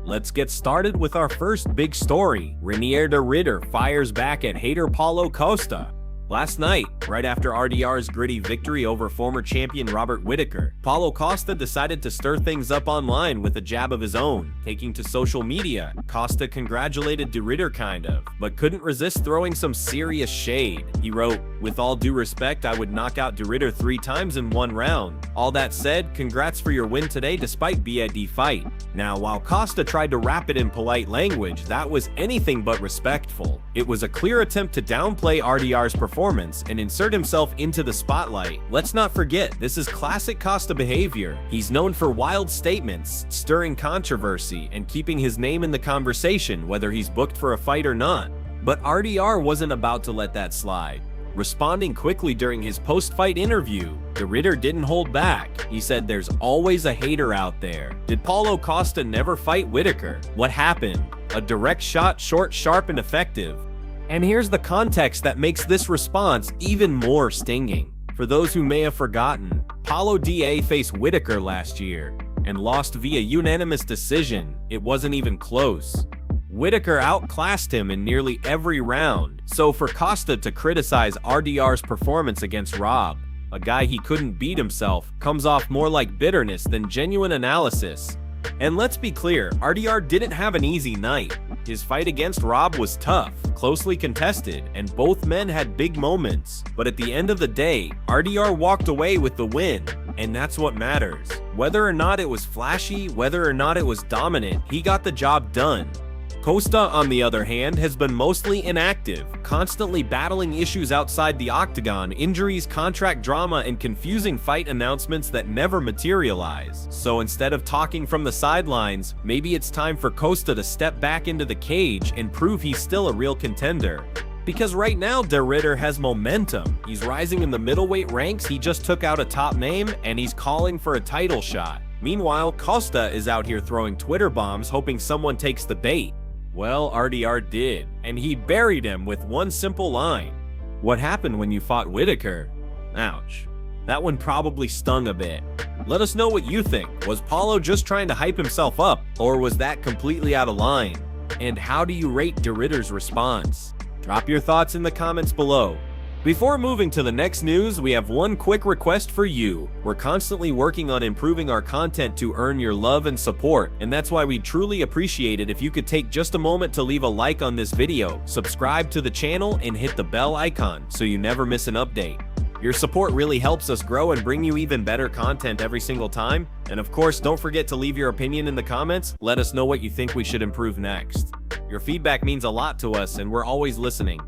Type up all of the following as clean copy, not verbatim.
Let's get started with our first big story. Renier de Ridder fires back at hater Paulo Costa. Last night, right after RDR's gritty victory over former champion Robert Whittaker, Paulo Costa decided to stir things up online with a jab of his own. Taking to social media, Costa congratulated de Ridder kind of, but couldn't resist throwing some serious shade. He wrote, "With all due respect, I would knock out de Ridder 3 times in 1 round. All that said, congrats for your win today despite BAD fight." Now, while Costa tried to wrap it in polite language, that was anything but respectful. It was a clear attempt to downplay RDR's performance and insert himself into the spotlight. Let's not forget, this is classic Costa behavior. He's known for wild statements, stirring controversy, and keeping his name in the conversation whether he's booked for a fight or not. But RDR wasn't about to let that slide. Responding quickly during his post-fight interview, de Ridder didn't hold back. He said, "There's always a hater out there. Did Paulo Costa never fight Whittaker? What happened? A direct shot, short, sharp, and effective." And here's the context that makes this response even more stinging. For those who may have forgotten, Paulo DA faced Whittaker last year and lost via unanimous decision. It wasn't even close. Whittaker outclassed him in nearly every round, so for Costa to criticize RDR's performance against Rob, a guy he couldn't beat himself, comes off more like bitterness than genuine analysis. And let's be clear, RDR didn't have an easy night. His fight against Rob was tough, closely contested, and both men had big moments. But at the end of the day, RDR walked away with the win, and that's what matters. Whether or not it was flashy, whether or not it was dominant, he got the job done. Costa, on the other hand, has been mostly inactive, constantly battling issues outside the octagon, injuries, contract drama, and confusing fight announcements that never materialize. So instead of talking from the sidelines, maybe it's time for Costa to step back into the cage and prove he's still a real contender. Because right now, de Ridder has momentum. He's rising in the middleweight ranks, he just took out a top name, and he's calling for a title shot. Meanwhile, Costa is out here throwing Twitter bombs hoping someone takes the bait. Well, RDR did, and he buried him with one simple line. "What happened when you fought Whittaker?" Ouch. That one probably stung a bit. Let us know what you think. Was Paulo just trying to hype himself up, or was that completely out of line? And how do you rate de Ridder's response? Drop your thoughts in the comments below. Before moving to the next news, we have one quick request for you. We're constantly working on improving our content to earn your love and support, and that's why we'd truly appreciate it if you could take just a moment to leave a like on this video, subscribe to the channel, and hit the bell icon so you never miss an update. Your support really helps us grow and bring you even better content every single time. And of course, don't forget to leave your opinion in the comments. Let us know what you think we should improve next. Your feedback means a lot to us, and we're always listening.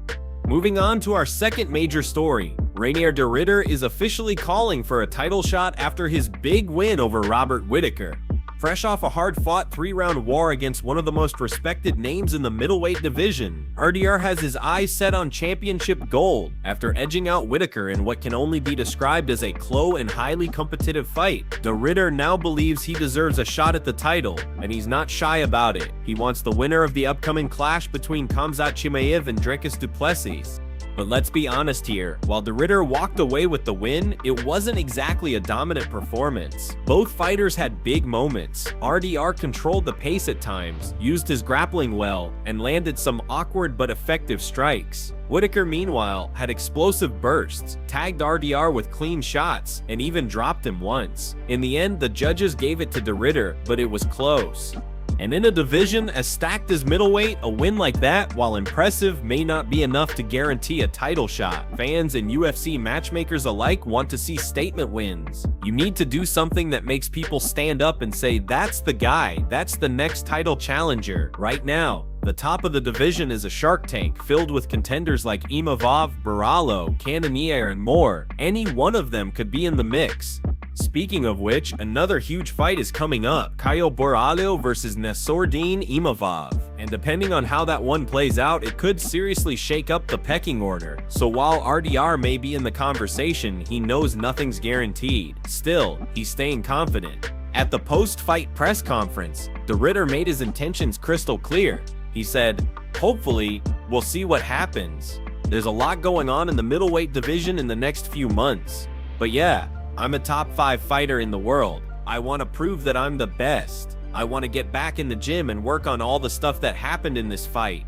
Moving on to our second major story, Renier de Ridder is officially calling for a title shot after his big win over Robert Whittaker. Fresh off a hard-fought 3-round war against one of the most respected names in the middleweight division, RDR has his eyes set on championship gold after edging out Whittaker in what can only be described as a close and highly competitive fight. De Ridder now believes he deserves a shot at the title, and he's not shy about it. He wants the winner of the upcoming clash between Khamzat Chimaev and Dricus du Plessis. But let's be honest here, while de Ridder walked away with the win, it wasn't exactly a dominant performance. Both fighters had big moments. RDR controlled the pace at times, used his grappling well, and landed some awkward but effective strikes. Whittaker, meanwhile, had explosive bursts, tagged RDR with clean shots, and even dropped him once. In the end, the judges gave it to de Ridder, but it was close. And in a division as stacked as middleweight, a win like that, while impressive, may not be enough to guarantee a title shot. Fans and UFC matchmakers alike want to see statement wins. You need to do something that makes people stand up and say, "That's the guy, that's the next title challenger." Right now, the top of the division is a shark tank filled with contenders like Imavov, Barallo, Cannonier, and more. Any one of them could be in the mix. Speaking of which, another huge fight is coming up, Caio Borralho versus Nassourdine Imavov. And depending on how that one plays out, it could seriously shake up the pecking order. So while RDR may be in the conversation, he knows nothing's guaranteed. Still, he's staying confident. At the post-fight press conference, de Ridder made his intentions crystal clear. He said, "Hopefully, we'll see what happens. There's a lot going on in the middleweight division in the next few months. But yeah, I'm a top 5 fighter in the world. I want to prove that I'm the best. I want to get back in the gym and work on all the stuff that happened in this fight.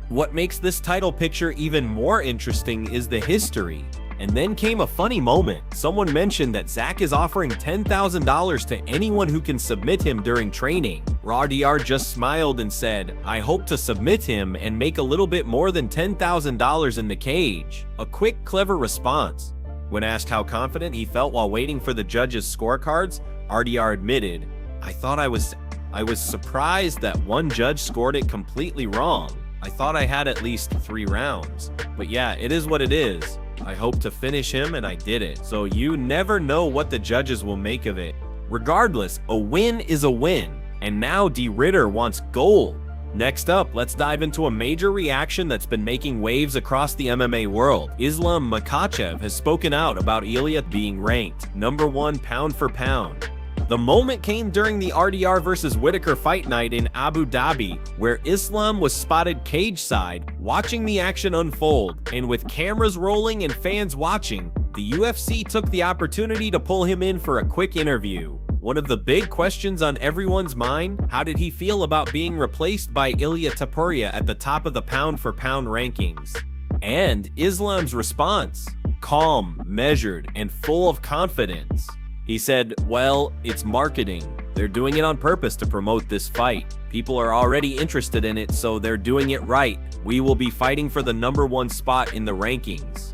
What makes this title picture even more interesting is the history. And then came a funny moment. Someone mentioned that Zach is offering $10,000 to anyone who can submit him during training. Renier just smiled and said, I hope to submit him and make a little bit more than $10,000 in the cage. A quick, clever response. When asked how confident he felt while waiting for the judges' scorecards, Renier admitted, I was surprised that one judge scored it completely wrong. I thought I had at least 3 rounds. But yeah, it is what it is. I hope to finish him and I did it. So you never know what the judges will make of it. Regardless, a win is a win. And now de Ridder wants gold. Next up, let's dive into a major reaction that's been making waves across the MMA world. Islam Makhachev has spoken out about Ilia being ranked #1 pound for pound. The moment came during the Renier vs. Whittaker fight night in Abu Dhabi, where Islam was spotted cage-side, watching the action unfold, and with cameras rolling and fans watching, the UFC took the opportunity to pull him in for a quick interview. One of the big questions on everyone's mind, how did he feel about being replaced by Ilia Topuria at the top of the pound-for-pound rankings? And Islam's response, calm, measured, and full of confidence. He said, well, it's marketing. They're doing it on purpose to promote this fight. People are already interested in it, so they're doing it right. We will be fighting for the #1 spot in the rankings.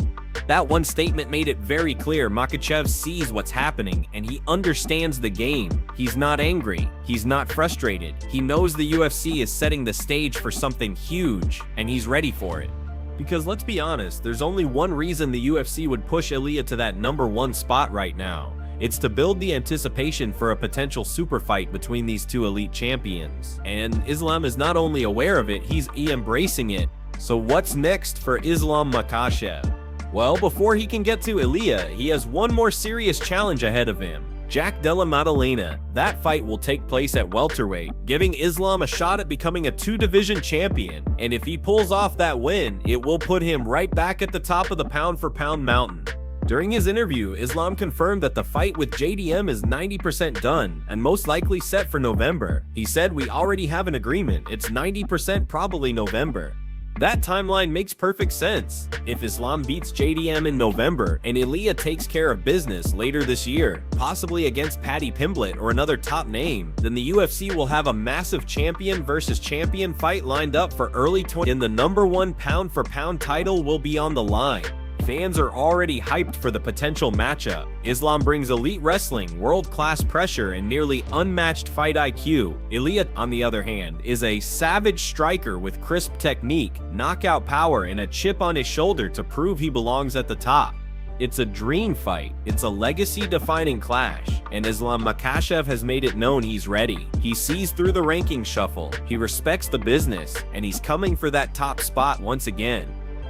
That one statement made it very clear Makhachev sees what's happening and he understands the game. He's not angry. He's not frustrated. He knows the UFC is setting the stage for something huge and he's ready for it. Because let's be honest, there's only one reason the UFC would push Ilia to that #1 spot right now. It's to build the anticipation for a potential super fight between these two elite champions. And Islam is not only aware of it, he's embracing it. So what's next for Islam Makhachev? Well, before he can get to Ilia, he has one more serious challenge ahead of him. Jack Della Maddalena. That fight will take place at welterweight, giving Islam a shot at becoming a 2-division champion. And if he pulls off that win, it will put him right back at the top of the pound-for-pound mountain. During his interview, Islam confirmed that the fight with JDM is 90% done and most likely set for November. He said, we already have an agreement. It's 90% probably November. That timeline makes perfect sense. If Islam beats JDM in November and Ilia takes care of business later this year, possibly against Paddy Pimblett or another top name, then the UFC will have a massive champion versus champion fight lined up for early 2020, and the #1 pound for pound title will be on the line. Fans are already hyped for the potential matchup. Islam brings elite wrestling, world-class pressure, and nearly unmatched fight IQ. Ilia, on the other hand, is a savage striker with crisp technique, knockout power, and a chip on his shoulder to prove he belongs at the top. It's a dream fight. It's a legacy-defining clash, and Islam Makhachev has made it known he's ready. He sees through the ranking shuffle, he respects the business, and he's coming for that top spot once again.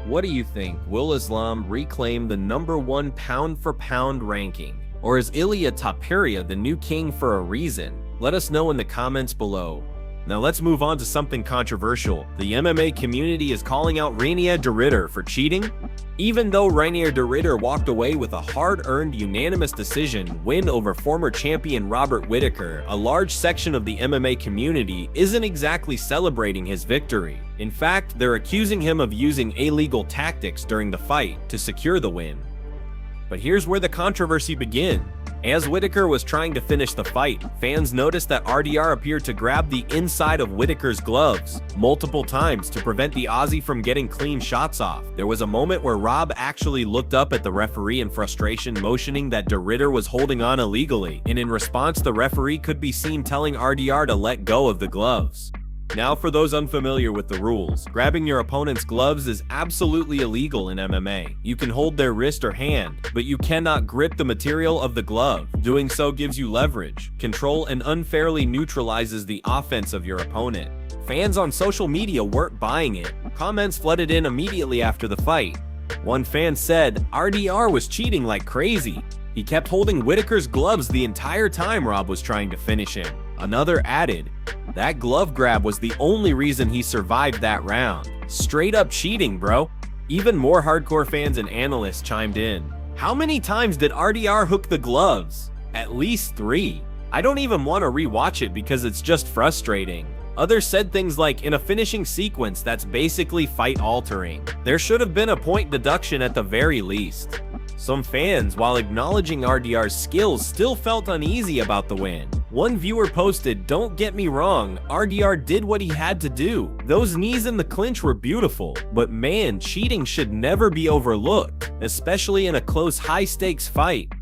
What do you think? Will Islam reclaim the #1 pound-for-pound ranking? Or is Ilia Topuria the new king for a reason? Let us know in the comments below. Now let's move on to something controversial. The MMA community is calling out Renier de Ridder for cheating. Even though Renier de Ridder walked away with a hard-earned unanimous decision win over former champion Robert Whittaker, a large section of the MMA community isn't exactly celebrating his victory. In fact, they're accusing him of using illegal tactics during the fight to secure the win. But here's where the controversy began. As Whittaker was trying to finish the fight, fans noticed that Renier appeared to grab the inside of Whittaker's gloves multiple times to prevent the Aussie from getting clean shots off. There was a moment where Rob actually looked up at the referee in frustration, motioning that de Ridder was holding on illegally, and in response the referee could be seen telling Renier to let go of the gloves. Now for those unfamiliar with the rules, grabbing your opponent's gloves is absolutely illegal in MMA. You can hold their wrist or hand, but you cannot grip the material of the glove. Doing so gives you leverage, control, and unfairly neutralizes the offense of your opponent. Fans on social media weren't buying it. Comments flooded in immediately after the fight. One fan said, Renier was cheating like crazy. He kept holding Whittaker's gloves the entire time Rob was trying to finish him. Another added, that glove grab was the only reason he survived that round. Straight up cheating, bro. Even more hardcore fans and analysts chimed in. How many times did Renier hook the gloves? At least 3. I don't even want to rewatch it because it's just frustrating. Others said things like, in a finishing sequence that's basically fight-altering. There should have been a point deduction at the very least. Some fans, while acknowledging RDR's skills, still felt uneasy about the win. One viewer posted, "Don't get me wrong, RDR did what he had to do. Those knees in the clinch were beautiful, but man, cheating should never be overlooked, especially in a close, high-stakes fight."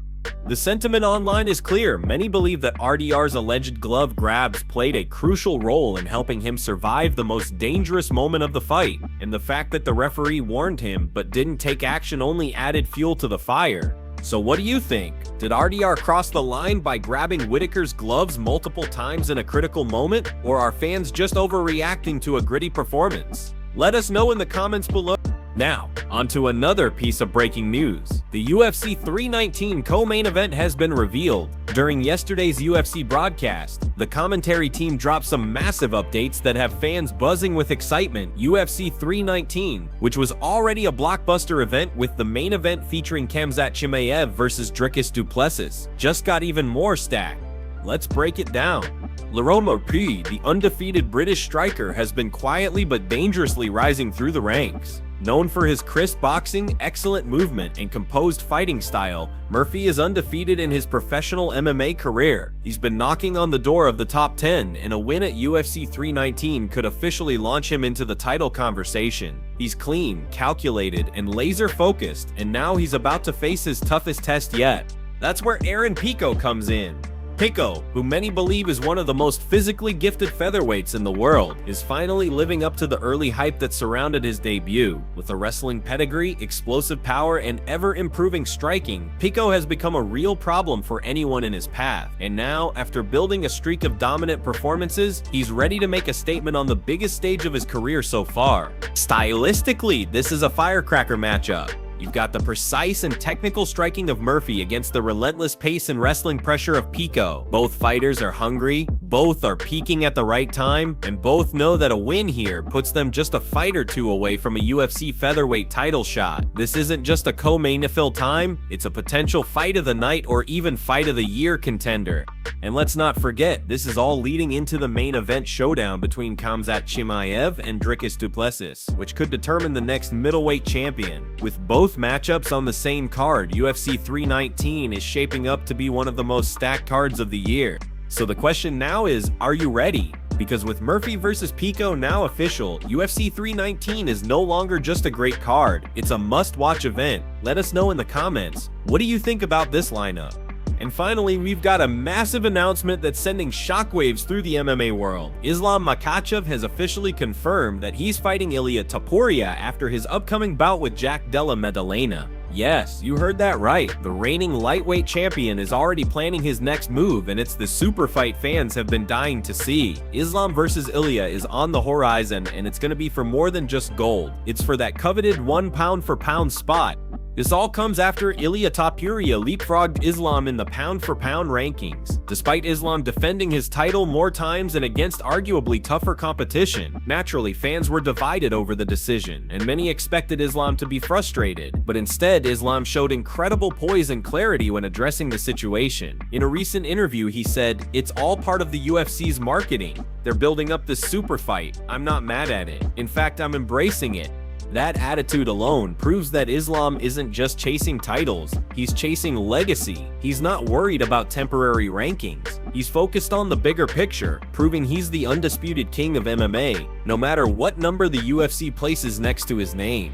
The sentiment online is clear. Many believe that RDR's alleged glove grabs played a crucial role in helping him survive the most dangerous moment of the fight, and the fact that the referee warned him but didn't take action only added fuel to the fire. So what do you think? Did RDR cross the line by grabbing Whittaker's gloves multiple times in a critical moment, or are fans just overreacting to a gritty performance? Let us know in the comments below. Now, onto another piece of breaking news. The UFC 319 co-main event has been revealed. During yesterday's UFC broadcast, the commentary team dropped some massive updates that have fans buzzing with excitement. UFC 319, which was already a blockbuster event with the main event featuring Khamzat Chimaev versus Dricus du Plessis, just got even more stacked. Let's break it down. Renier P, the undefeated British striker, has been quietly but dangerously rising through the ranks. Known for his crisp boxing, excellent movement, and composed fighting style, Murphy is undefeated in his professional MMA career. He's been knocking on the door of the top 10, and a win at UFC 319 could officially launch him into the title conversation. He's clean, calculated, and laser-focused, and now he's about to face his toughest test yet. That's where Aaron Pico comes in. Pico, who many believe is one of the most physically gifted featherweights in the world, is finally living up to the early hype that surrounded his debut. With a wrestling pedigree, explosive power, and ever-improving striking, Pico has become a real problem for anyone in his path. And now, after building a streak of dominant performances, he's ready to make a statement on the biggest stage of his career so far. Stylistically, this is a firecracker matchup. You've got the precise and technical striking of Murphy against the relentless pace and wrestling pressure of Pico. Both fighters are hungry, both are peaking at the right time, and both know that a win here puts them just a fight or two away from a UFC featherweight title shot. This isn't just a co-main to fill time, it's a potential fight of the night or even fight of the year contender. And let's not forget, this is all leading into the main event showdown between Khamzat Chimaev and Dricus du Plessis, which could determine the next middleweight champion. With both matchups on the same card, UFC 319 is shaping up to be one of the most stacked cards of the year. So the question now is, are you ready? Because with Murphy versus Pico now official, UFC 319 is no longer just a great card, it's a must-watch event. Let us know in the comments, what do you think about this lineup? And finally, we've got a massive announcement that's sending shockwaves through the MMA world. Islam Makhachev has officially confirmed that he's fighting Ilia Topuria after his upcoming bout with Jack Della Maddalena. Yes, you heard that right. The reigning lightweight champion is already planning his next move, and it's the super fight fans have been dying to see. Islam versus Ilia is on the horizon, and it's going to be for more than just gold. It's for that coveted 1 pound for pound spot. This all comes after Ilia Topuria leapfrogged Islam in the pound-for-pound rankings. Despite Islam defending his title more times and against arguably tougher competition, naturally fans were divided over the decision, and many expected Islam to be frustrated. But instead, Islam showed incredible poise and clarity when addressing the situation. In a recent interview, he said, "It's all part of the UFC's marketing. They're building up this super fight. I'm not mad at it. In fact, I'm embracing it." That attitude alone proves that Islam isn't just chasing titles, he's chasing legacy. He's not worried about temporary rankings. He's focused on the bigger picture, proving he's the undisputed king of MMA, no matter what number the UFC places next to his name.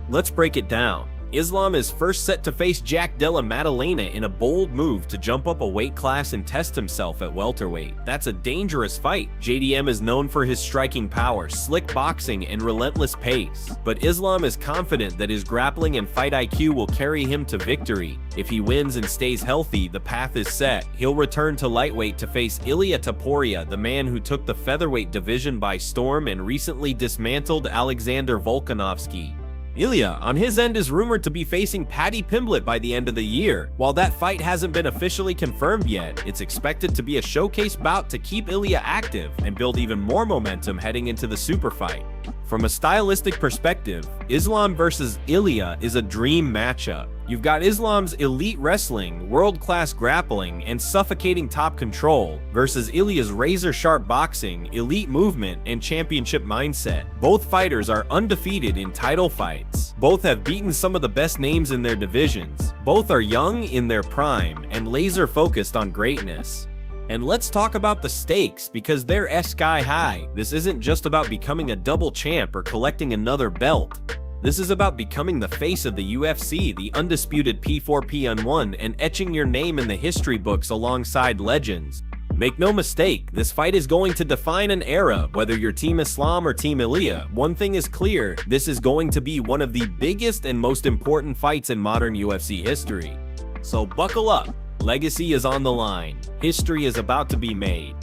Let's break it down. Islam is first set to face Jack Della Maddalena in a bold move to jump up a weight class and test himself at welterweight. That's a dangerous fight. JDM is known for his striking power, slick boxing, and relentless pace. But Islam is confident that his grappling and fight IQ will carry him to victory. If he wins and stays healthy, the path is set. He'll return to lightweight to face Ilia Topuria, the man who took the featherweight division by storm and recently dismantled Alexander Volkanovski. Ilia, on his end, is rumored to be facing Paddy Pimblett by the end of the year. While that fight hasn't been officially confirmed yet, it's expected to be a showcase bout to keep Ilia active and build even more momentum heading into the super fight. From a stylistic perspective, Islam versus Ilia is a dream matchup. You've got Islam's elite wrestling, world-class grappling, and suffocating top control versus Ilia's razor-sharp boxing, elite movement, and championship mindset. Both fighters are undefeated in title fights. Both have beaten some of the best names in their divisions. Both are young in their prime and laser-focused on greatness. And let's talk about the stakes, because they're sky high. This isn't just about becoming a double champ or collecting another belt. This is about becoming the face of the UFC, the undisputed P4P1, and etching your name in the history books alongside legends. Make no mistake, this fight is going to define an era. Whether you're Team Islam or Team Ilia, one thing is clear: this is going to be one of the biggest and most important fights in modern UFC history. So buckle up. Legacy is on the line. History is about to be made.